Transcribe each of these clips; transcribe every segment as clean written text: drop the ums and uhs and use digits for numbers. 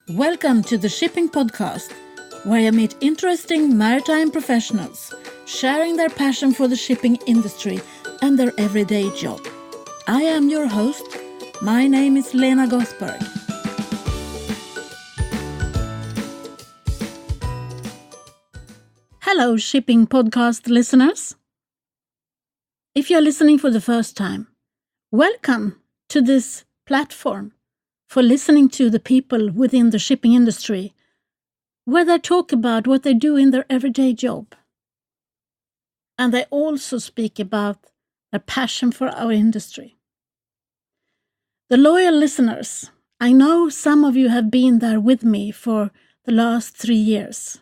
Welcome to the Shipping Podcast, where I meet interesting maritime professionals sharing their passion for the shipping industry and their everyday job. I am your host. My name is Lena Gothberg. Hello, Shipping Podcast listeners. If you're listening for the first time, welcome to this platform for listening to the people within the shipping industry, where they talk about what they do in their everyday job. And they also speak about their passion for our industry. The loyal listeners, I know some of you have been there with me for the last 3 years,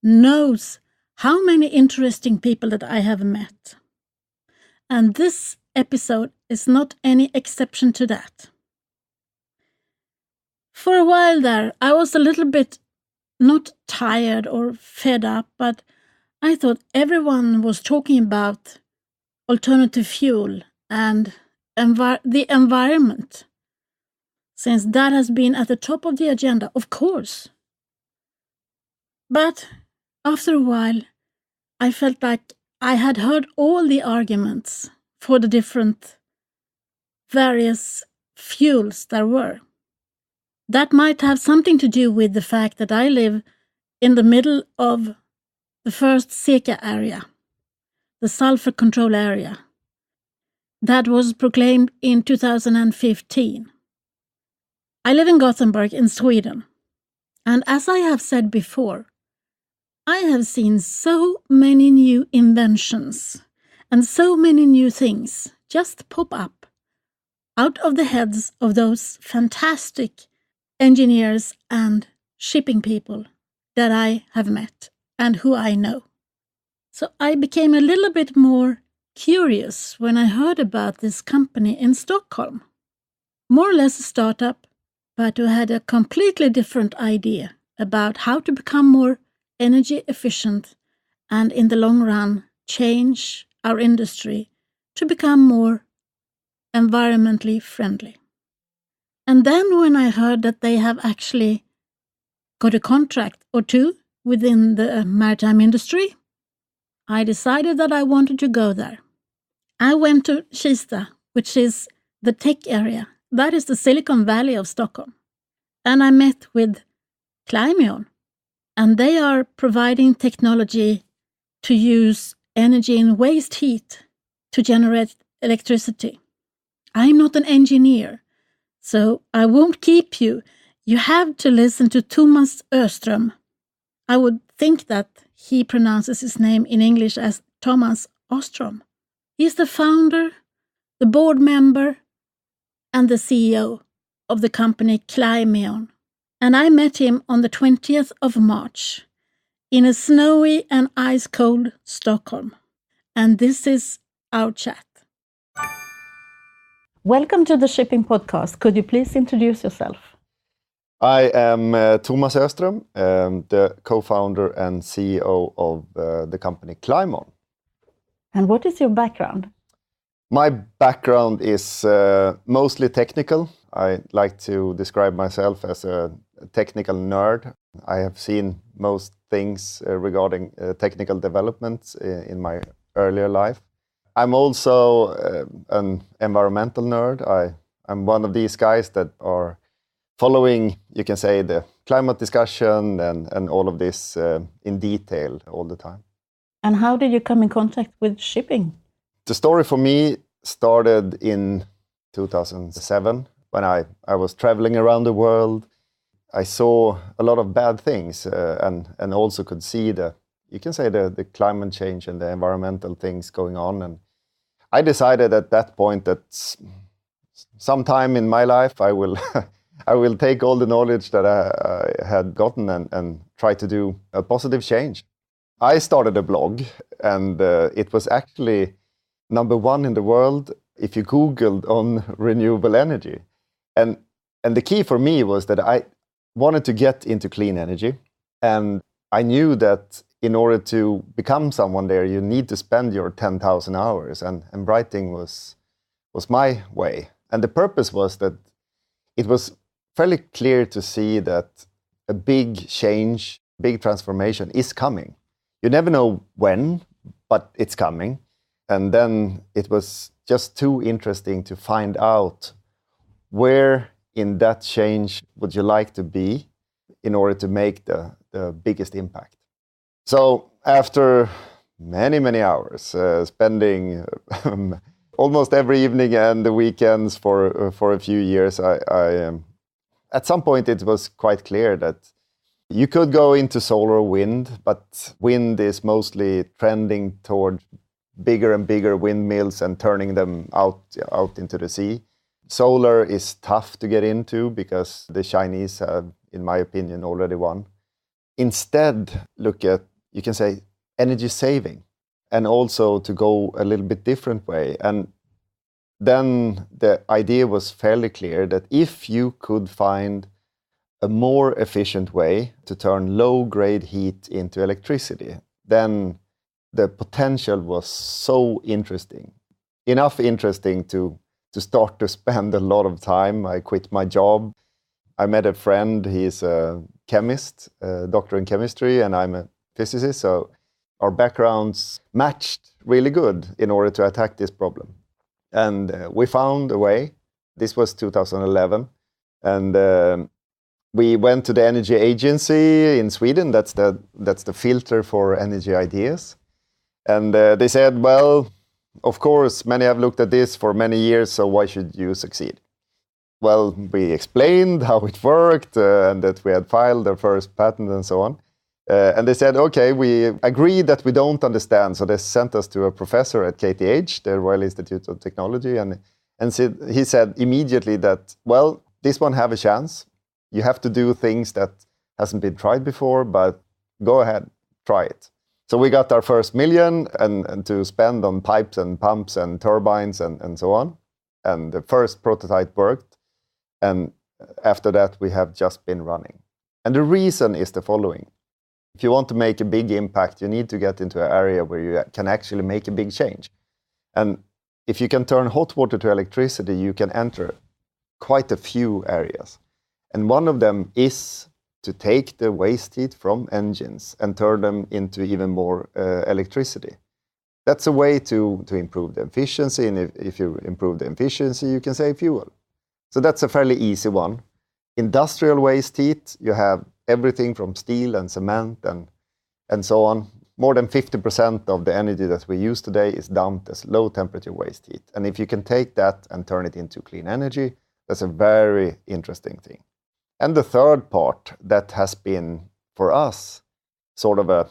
knows how many interesting people that I have met. And this episode is not any exception to that. For a while there, I was a little bit not tired or fed up, but I thought everyone was talking about alternative fuel and the environment, since that has been at the top of the agenda, of course. But after a while, I felt like I had heard all the arguments for the different various fuels there were. That might have something to do with the fact that I live in the middle of the first SECA area, the sulfur control area, that was proclaimed in 2015. I live in Gothenburg in Sweden, and as I have said before, I have seen so many new inventions and so many new things just pop up out of the heads of those fantastic engineers and shipping people that I have met and who I know. So I became a little bit more curious when I heard about this company in Stockholm. More or less a startup, but who had a completely different idea about how to become more energy efficient and in the long run change our industry to become more environmentally friendly. And then when I heard that they have actually got a contract or two within the maritime industry, I decided that I wanted to go there. I went to Kista, which is the tech area. That is the Silicon Valley of Stockholm. And I met with Climeon. And they are providing technology to use energy in waste heat to generate electricity. I'm not an engineer, so I won't keep you. You have to listen to Thomas Öström. I would think that he pronounces his name in English as Thomas Öström. He's the founder, the board member, and the CEO of the company Climeon. And I met him on the 20th of March in a snowy and ice-cold Stockholm. And this is our chat. Welcome to the Shipping Podcast. Could you please introduce yourself? I am Thomas Öström, the co-founder and CEO of the company Climeon. And what is your background? My background is mostly technical. I like to describe myself as a technical nerd. I have seen most things regarding technical developments in my earlier life. I'm also an environmental nerd. I'm one of these guys that are following, you can say, the climate discussion and all of this in detail all the time. And how did you come in contact with shipping? The story for me started in 2007 when I was traveling around the world. I saw a lot of bad things and also could see the climate change and the environmental things going on. And I decided at that point that sometime in my life I will I will take all the knowledge that I had gotten and try to do a positive change. I started a blog, and it was actually #1 in the world if you Googled on renewable energy. And the key for me was that I wanted to get into clean energy, and I knew that in order to become someone there, you need to spend your 10,000 hours, and writing was my way. And the purpose was that it was fairly clear to see that a big change, big transformation is coming. You never know when, but it's coming. And then it was just too interesting to find out where in that change would you like to be in order to make the biggest impact. So after many, many hours, spending almost every evening and the weekends for a few years, I at some point it was quite clear that you could go into solar or wind, but wind is mostly trending toward bigger and bigger windmills and turning them out into the sea. Solar is tough to get into because the Chinese have, in my opinion, already won. Instead, look at, you can say, energy saving, and also to go a little bit different way. And then the idea was fairly clear that if you could find a more efficient way to turn low-grade heat into electricity, then the potential was so interesting. Enough interesting to start to spend a lot of time. I quit my job. I met a friend. He's a chemist, a doctor in chemistry, and I'm a physicist. So our backgrounds matched really good in order to attack this problem. And we found a way. This was 2011. And we went to the Energy Agency in Sweden. That's the filter for energy ideas. And they said, well, of course, many have looked at this for many years, so why should you succeed? Well, we explained how it worked and that we had filed our first patent and so on. And they said, okay, we agree that we don't understand. So they sent us to a professor at KTH, the Royal Institute of Technology. And he said immediately that, well, this one have a chance. You have to do things that hasn't been tried before, but go ahead, try it. So we got our first million and to spend on pipes and pumps and turbines and so on. And the first prototype worked. And after that, we have just been running. And the reason is the following. If you want to make a big impact, you need to get into an area where you can actually make a big change. And if you can turn hot water to electricity, you can enter quite a few areas. And one of them is to take the waste heat from engines and turn them into even more electricity. That's a way to improve the efficiency, and if you improve the efficiency, you can save fuel. So that's a fairly easy one. Industrial waste heat, you have everything from steel and cement and so on. More than 50% of the energy that we use today is dumped as low temperature waste heat. And if you can take that and turn it into clean energy, that's a very interesting thing. And the third part that has been, for us, sort of a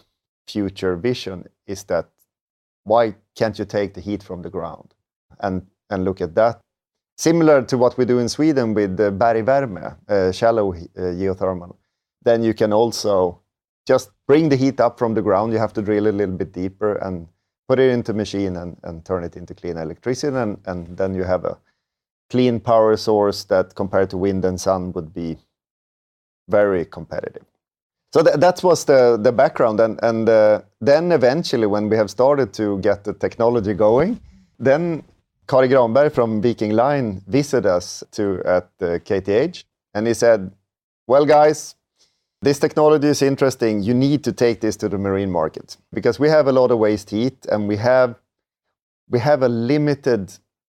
future vision is that why can't you take the heat from the ground and look at that? Similar to what we do in Sweden with the bergvärme, shallow geothermal. Then you can also just bring the heat up from the ground. You have to drill a little bit deeper and put it into a machine and turn it into clean electricity. And then you have a clean power source that compared to wind and sun would be very competitive. So that was the background. And then eventually when we have started to get the technology going, then Kari Granberg from Viking Line visited us at KTH. And he said, well, guys, this technology is interesting. You need to take this to the marine market because we have a lot of waste heat and we have a limited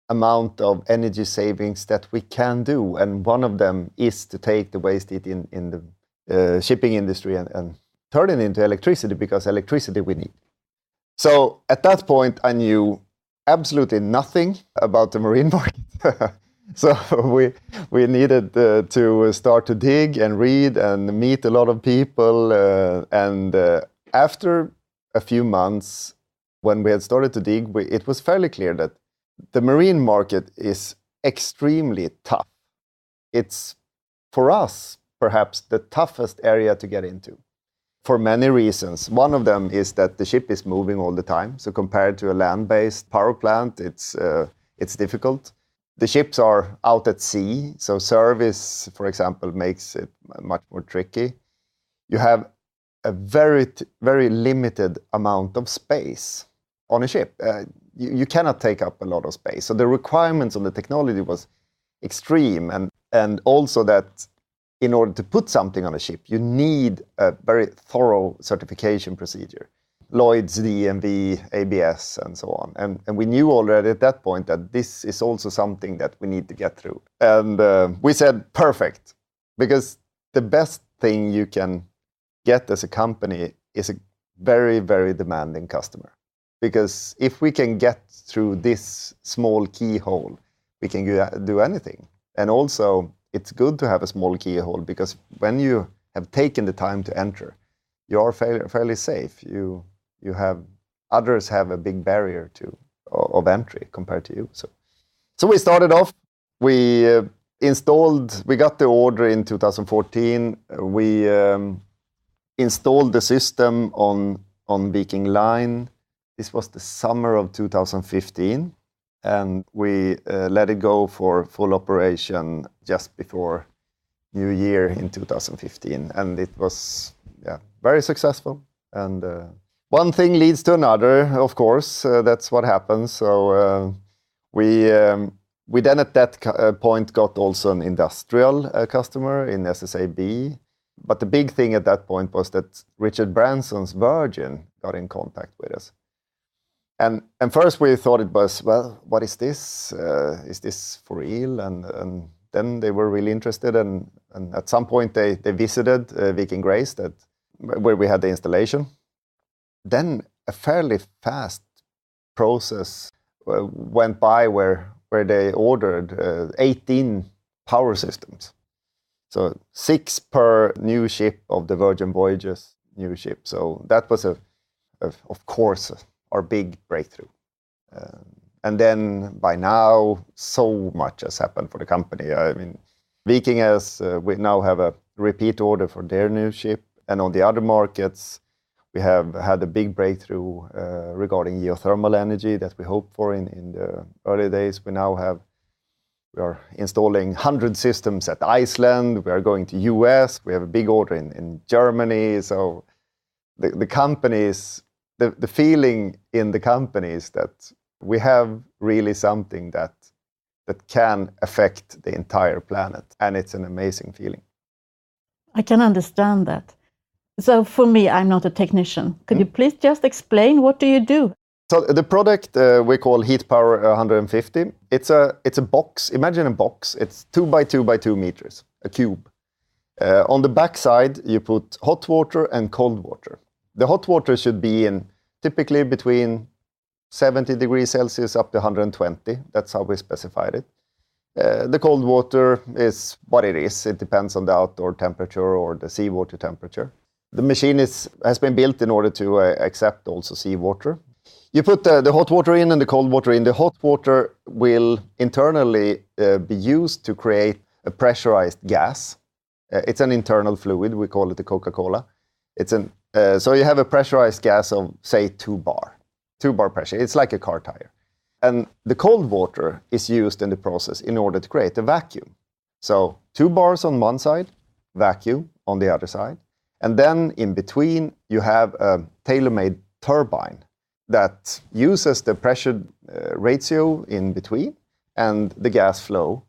amount of energy savings that we can do. And one of them is to take the waste heat in the shipping industry and turn it into electricity because electricity we need. So at that point, I knew absolutely nothing about the marine market. So we needed to start to dig and read and meet a lot of people. And after a few months, when we had started to dig, it was fairly clear that the marine market is extremely tough. It's, for us, perhaps the toughest area to get into for many reasons. One of them is that the ship is moving all the time. So compared to a land-based power plant, it's difficult. The ships are out at sea, so service, for example, makes it much more tricky. You have a very, very limited amount of space on a ship. You cannot take up a lot of space. So the requirements on the technology was extreme, and also that in order to put something on a ship, you need a very thorough certification procedure. Lloyd's, DNV, ABS, and so on. And we knew already at that point that this is also something that we need to get through. And we said, perfect, because the best thing you can get as a company is a very, very demanding customer. Because if we can get through this small keyhole, we can do anything. And also, it's good to have a small keyhole, because when you have taken the time to enter, you are fairly safe. You have others have a big barrier of entry compared to you. So we started off. We got the order in 2014. We installed the system on Viking Line. This was the summer of 2015. And we let it go for full operation just before New Year in 2015. And it was very successful. And one thing leads to another, of course. That's what happens. So we then at that point got also an industrial customer in SSAB. But the big thing at that point was that Richard Branson's Virgin got in contact with us. And first we thought it was, well, what is this? Is this for real? And then they were really interested. And at some point they visited Viking Grace, where we had the installation. Then a fairly fast process went by where they ordered 18 power systems. So 6 per new ship of the Virgin Voyages new ship. So that was, of course, our big breakthrough. And then by now, so much has happened for the company. I mean, Viking we now have a repeat order for their new ship. And on the other markets, we have had a big breakthrough regarding geothermal energy that we hoped for in the early days. We are installing 100 systems at Iceland. We are going to US. We have a big order in Germany. So the companies, the feeling in the company is that we have really something that can affect the entire planet. And it's an amazing feeling. I can understand that. So for me, I'm not a technician. Could you please just explain, what do you do? So the product we call Heat Power 150. It's a box. Imagine a box. It's 2 by 2 by 2 meters, a cube. On the back side, you put hot water and cold water. The hot water should be in typically between 70 degrees Celsius up to 120. That's how we specified it. The cold water is what it is. It depends on the outdoor temperature or the seawater temperature. The machine has been built in order to accept also seawater. You put the hot water in and the cold water in. The hot water will internally be used to create a pressurized gas. It's an internal fluid. We call it the Coca-Cola. So you have a pressurized gas of, say, 2 bar pressure. It's like a car tire. And the cold water is used in the process in order to create a vacuum. So 2 bars on one side, vacuum on the other side. And then in between, you have a tailor-made turbine that uses the pressure ratio in between and the gas flow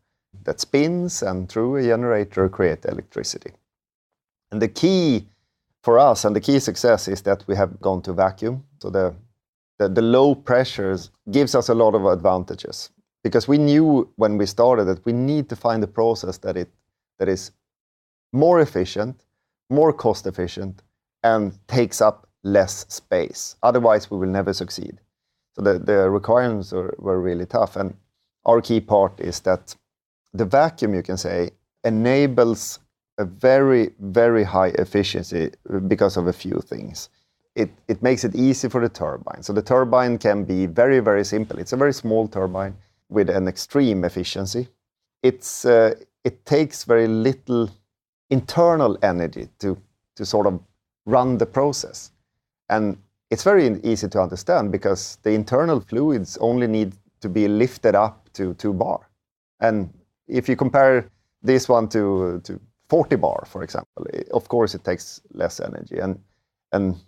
that spins and through a generator create electricity. And the key for us and the key success is that we have gone to vacuum. So the low pressures gives us a lot of advantages, because we knew when we started that we need to find a process that is more efficient, more cost efficient, and takes up less space. Otherwise, we will never succeed. So the requirements were really tough. And our key part is that the vacuum, you can say, enables a very, very high efficiency because of a few things. It makes it easy for the turbine. So the turbine can be very, very simple. It's a very small turbine with an extreme efficiency. It takes very little internal energy to sort of run the process. And it's very easy to understand, because the internal fluids only need to be lifted up to 2 bar. And if you compare this one to 40 bar, for example, of course it takes less energy. And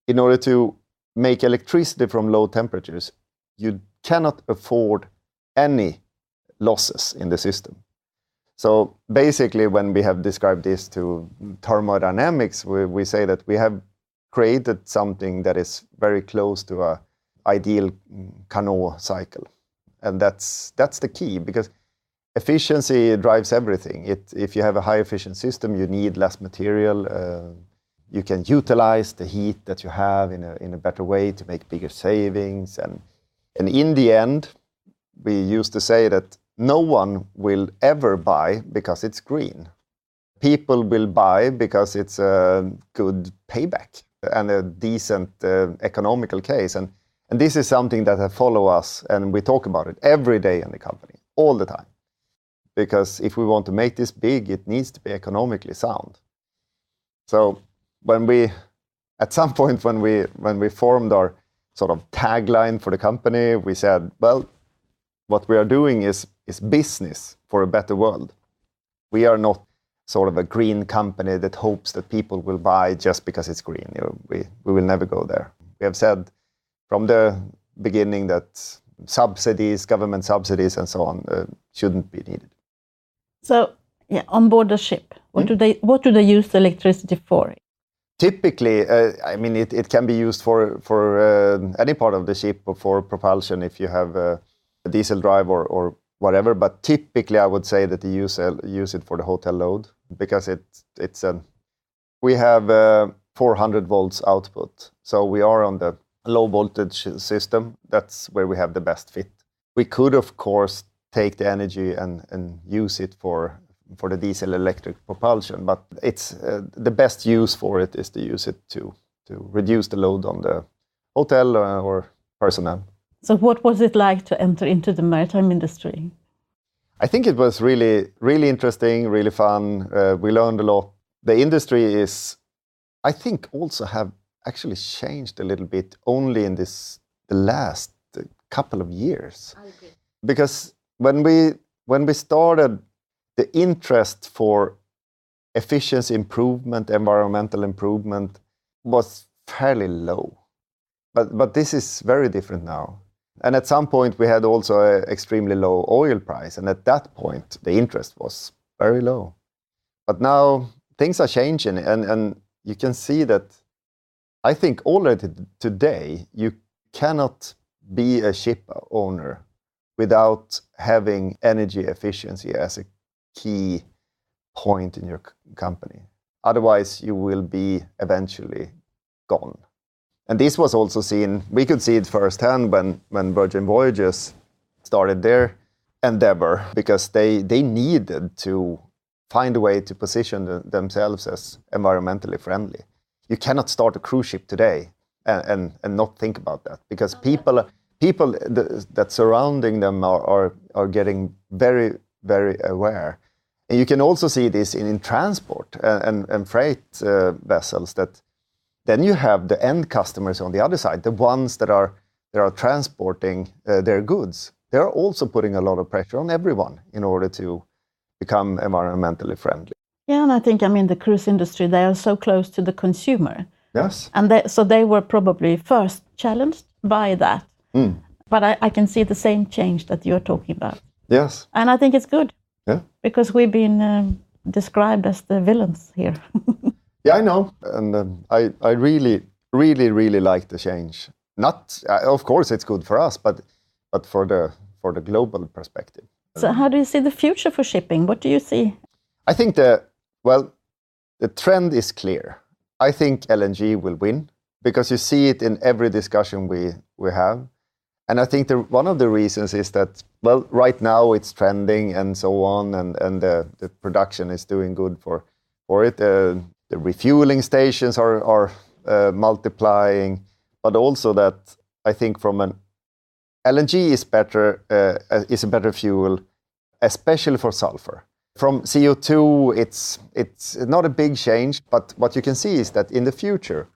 in order to make electricity from low temperatures, you cannot afford any losses in the system. So basically, when we have described this to thermodynamics, we say that we have created something that is very close to an ideal Carnot cycle. And that's the key, because efficiency drives everything. If you have a high efficient system, you need less material. You can utilize the heat that you have in a better way to make bigger savings. And in the end, we used to say that no one will ever buy because it's green. People will buy because it's a good payback and a decent economical case. And this is something that have followed us, and we talk about it every day in the company, all the time. Because if we want to make this big, it needs to be economically sound. So at some point when we formed our sort of tagline for the company, we said, well, what we are doing is business for a better world. We are not sort of a green company that hopes that people will buy just because it's green. We will never go there. We have said from the beginning that subsidies, government subsidies and so on shouldn't be needed. So, yeah, on board the ship, what do they use the electricity for? Typically, I mean, it can be used for any part of the ship or for propulsion if you have a diesel drive or whatever. But typically, I would say that they use it for the hotel load, because we have 400 volts output. So we are on the low voltage system. That's where we have the best fit. We could, of course, take the energy and use it for the diesel electric propulsion, but it's the best use for it is to use it to reduce the load on the hotel or personnel. So what was it like to enter into the maritime industry? I think it was really, really interesting, really fun. We learned a lot. The industry is, I think, also have actually changed a little bit only in the last couple of years. I agree. Because when we started, the interest for efficiency improvement, environmental improvement was fairly low. But this is very different now. And at some point we had also an extremely low oil price. And at that point, the interest was very low. But now things are changing. And you can see that, I think already today, you cannot be a ship owner without having energy efficiency as a key point in your company. Otherwise, you will be eventually gone. And this was also seen, we could see it firsthand when Virgin Voyages started their endeavor, because they needed to find a way to position themselves as environmentally friendly. You cannot start a cruise ship today and not think about that, because people that surrounding them are getting very, very aware. And you can also see this in transport and freight vessels, that then you have the end customers on the other side, the ones that are transporting their goods. They're also putting a lot of pressure on everyone in order to become environmentally friendly. Yeah, and I think, the cruise industry, they are so close to the consumer. Yes. And so they were probably first challenged by that. Mm. But I can see the same change that you're talking about. Yes. And I think it's good. Yeah. Because we've been described as the villains here. Yeah, I know. And I really, really, really like the change. Not, of course, it's good for us, but for the global perspective. So how do you see the future for shipping? What do you see? I think the trend is clear. I think LNG will win, because you see it in every discussion we have. And I think one of the reasons is that, right now it's trending and so on, and the production is doing good for it. The refueling stations are multiplying, but also that I think from an LNG is a better fuel, especially for sulfur. From CO2, it's not a big change, but what you can see is that in the future,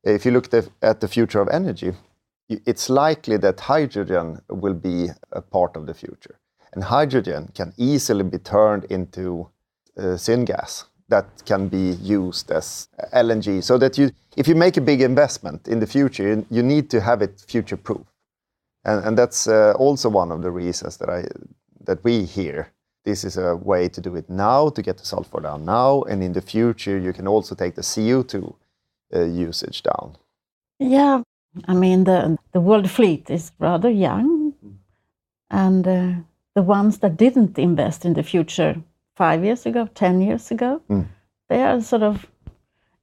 if you look at the future of energy, it's likely that hydrogen will be a part of the future. And hydrogen can easily be turned into syngas that can be used as LNG. So that if you make a big investment in the future, you need to have it future-proof. And that's also one of the reasons that we hear this is a way to do it now, to get the sulfur down now, and in the future you can also take the CO2 usage down. Yeah, I mean, the world fleet is rather young, and the ones that didn't invest in the future 5 years ago, 10 years ago, they are sort of,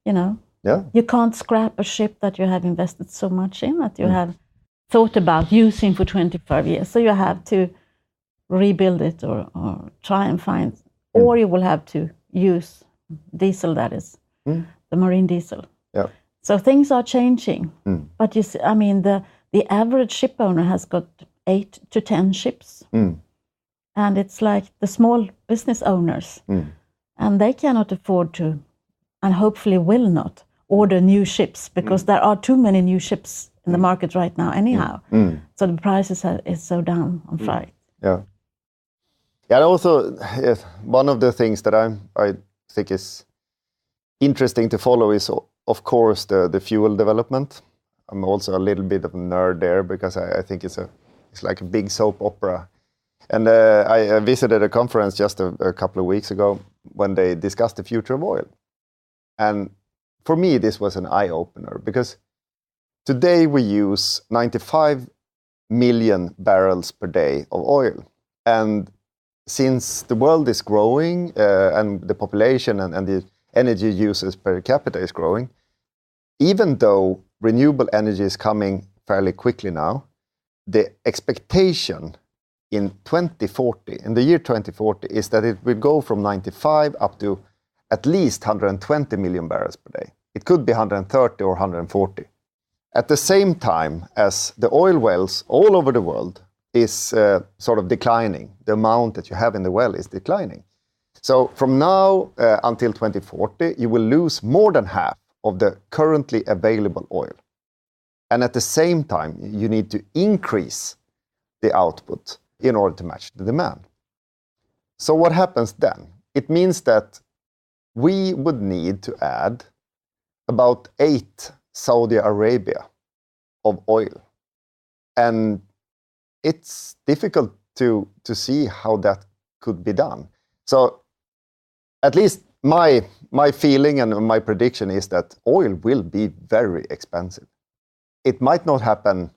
you can't scrap a ship that you have invested so much in, that you have thought about using for 25 years. So you have to rebuild it or try and find, or you will have to use diesel, that is, the marine diesel. Yeah. So things are changing. But you see, I mean, the average ship owner has got 8 to 10 ships. And it's like the small business owners. And they cannot afford to, and hopefully will not, order new ships, because there are too many new ships in the market right now anyhow. So the prices is so down on freight. Yeah. Yeah, and also one of the things that I think is interesting to follow is, of course, the fuel development. I'm also a little bit of a nerd there, because I think it's like a big soap opera. And I visited a conference just a couple of weeks ago when they discussed the future of oil. And for me, this was an eye-opener, because today we use 95 million barrels per day of oil. And since the world is growing and the population and the energy uses per capita is growing, even though renewable energy is coming fairly quickly now, the expectation in 2040, in the year 2040, is that it will go from 95 up to at least 120 million barrels per day. It could be 130 or 140. At the same time as the oil wells all over the world is sort of declining. The amount that you have in the well is declining. So from now until 2040, you will lose more than half of the currently available oil. And at the same time, you need to increase the output in order to match the demand. So what happens then? It means that we would need to add about 8 Saudi Arabia of oil. And it's difficult to see how that could be done. So at least my feeling and my prediction is that oil will be very expensive. It might not happen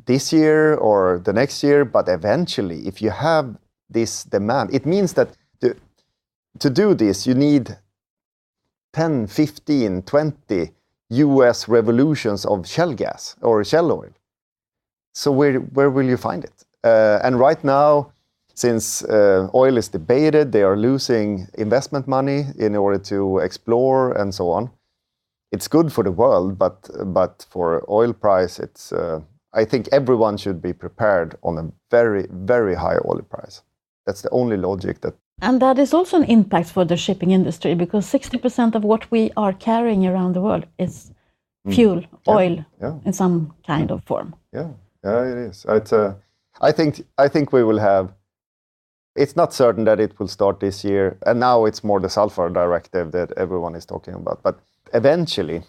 this year or the next year, but eventually, if you have this demand, it means that to do this, you need 10, 15, 20 US revolutions of shale gas or shale oil. So where will you find it? And right now, since oil is debated, they are losing investment money in order to explore and so on. It's good for the world, but for oil price, it's. I think everyone should be prepared on a very, very high oil price. That's the only logic that. And that is also an impact for the shipping industry, because 60% of what we are carrying around the world is fuel, oil, in some kind of form. Yeah, it is. It's. I think we will have. It's not certain that it will start this year, and now it's more the sulfur directive that everyone is talking about. But eventually,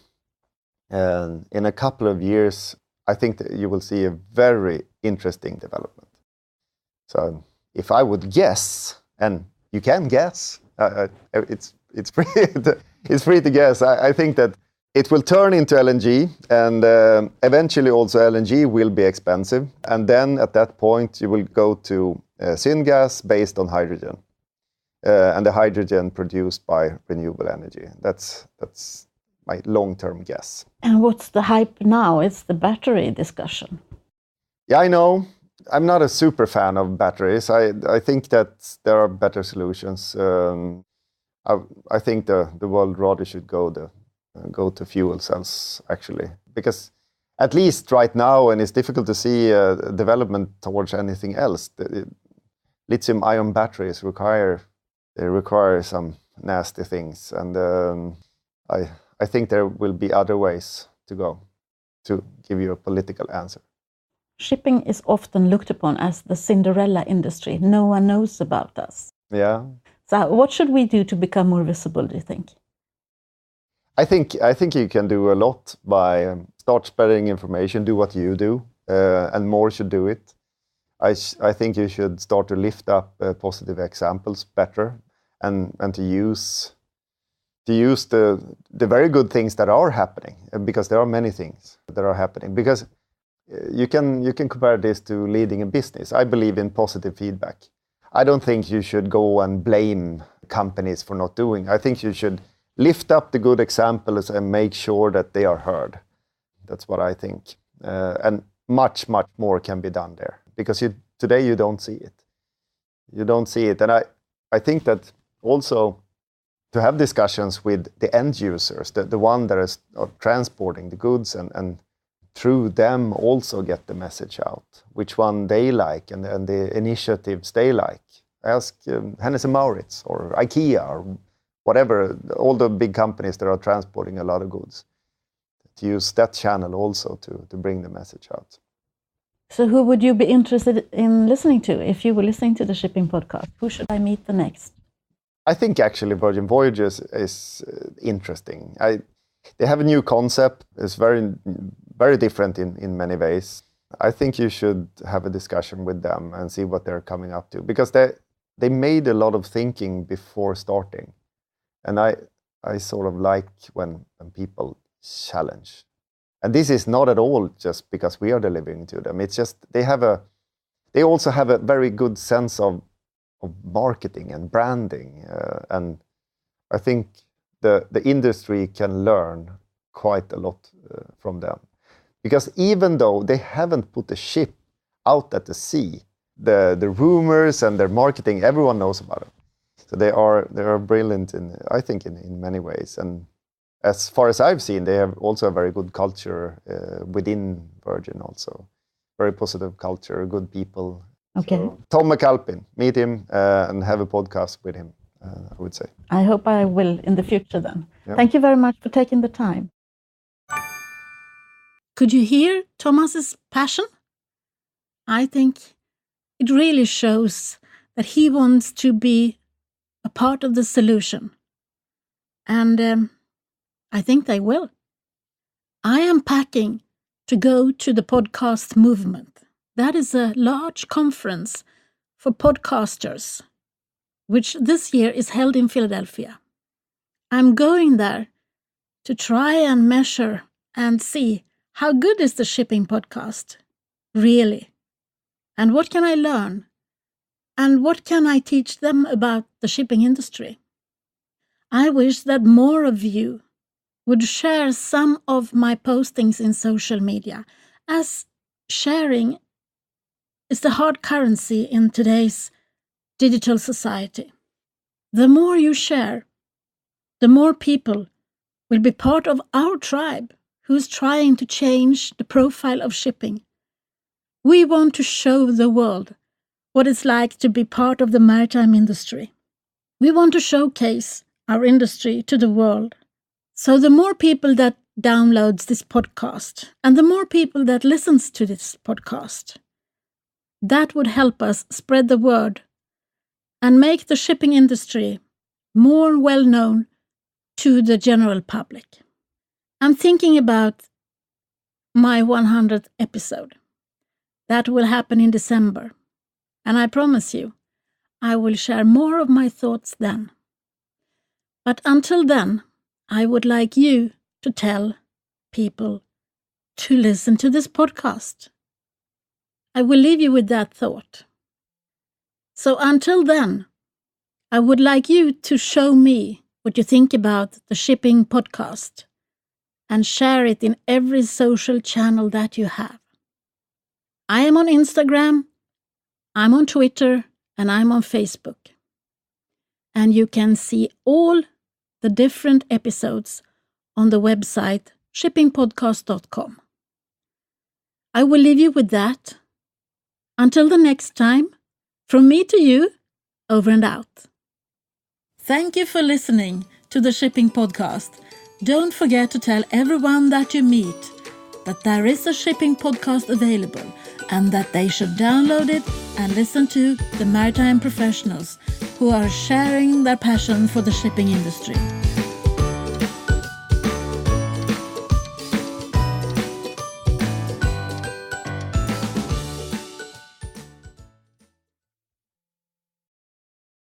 in a couple of years, I think that you will see a very interesting development. So, if I would guess, and you can guess, it's free. It's free to guess. I think that it will turn into LNG, and eventually also LNG will be expensive. And then at that point, you will go to syngas based on hydrogen, and the hydrogen produced by renewable energy. That's my long-term guess. And what's the hype now? It's the battery discussion. Yeah, I know. I'm not a super fan of batteries. I think that there are better solutions. I think the world rather should go to fuel cells, actually, because at least right now, and it's difficult to see development towards anything else. Lithium-ion batteries require some nasty things, and I think there will be other ways to go, to give you a political answer. Shipping is often looked upon as the Cinderella industry. No one knows about us. Yeah. So what should we do to become more visible, do you think? I think you can do a lot by start spreading information, do what you do, and more should do it. I think you should start to lift up positive examples better, and to use the very good things that are happening, because there are many things that are happening. Because you can compare this to leading a business. I believe in positive feedback. I don't think you should go and blame companies for not doing. I think you should lift up the good examples and make sure that they are heard. That's what I think. And much more can be done there, because today you don't see it. You don't see it. And I think that also to have discussions with the end users, the one that is transporting the goods, and through them also get the message out, which one they like and the initiatives they like. Ask Hennes & Mauritz or IKEA or whatever, all the big companies that are transporting a lot of goods, to use that channel also to bring the message out. So who would you be interested in listening to if you were listening to the Shipping Podcast? Who should I meet the next? I think actually Virgin Voyages is interesting. They have a new concept. It's very different in many ways. I think you should have a discussion with them and see what they're coming up to, because they made a lot of thinking before starting. And I sort of like when people challenge. And this is not at all just because we are delivering to them. It's just they also have a very good sense of marketing and branding. And I think the industry can learn quite a lot from them. Because even though they haven't put a ship out at the sea, the rumors and their marketing, everyone knows about them. So they are brilliant I think in many ways. And as far as I've seen, they have also a very good culture within Virgin also. Very positive culture, good people. Okay. So, Tom McAlpin, meet him and have a podcast with him, I would say. I hope I will in the future then. Yeah. Thank you very much for taking the time. Could you hear Thomas's passion? I think it really shows that he wants to be a part of the solution. And I think they will. I am packing to go to the podcast movement. That is a large conference for podcasters, which this year is held in Philadelphia. I'm going there to try and measure and see how good is the shipping podcast, really? And what can I learn? And what can I teach them about the shipping industry? I wish that more of you would share some of my postings in social media, as sharing is the hard currency in today's digital society. The more you share, the more people will be part of our tribe who's trying to change the profile of shipping. We want to show the world what it's like to be part of the maritime industry. We want to showcase our industry to the world. So the more people that downloads this podcast and the more people that listens to this podcast, that would help us spread the word and make the shipping industry more well known to the general public. I'm thinking about my 100th episode. That will happen in December. And I promise you, I will share more of my thoughts then. But until then, I would like you to tell people to listen to this podcast. I will leave you with that thought. So until then, I would like you to show me what you think about the shipping podcast and share it in every social channel that you have. I am on Instagram, I'm on Twitter, and I'm on Facebook. And you can see all the different episodes on the website shippingpodcast.com. I will leave you with that. Until the next time, from me to you, over and out. Thank you for listening to the Shipping Podcast. Don't forget to tell everyone that you meet that there is a shipping podcast available and that they should download it and listen to the maritime professionals who are sharing their passion for the shipping industry.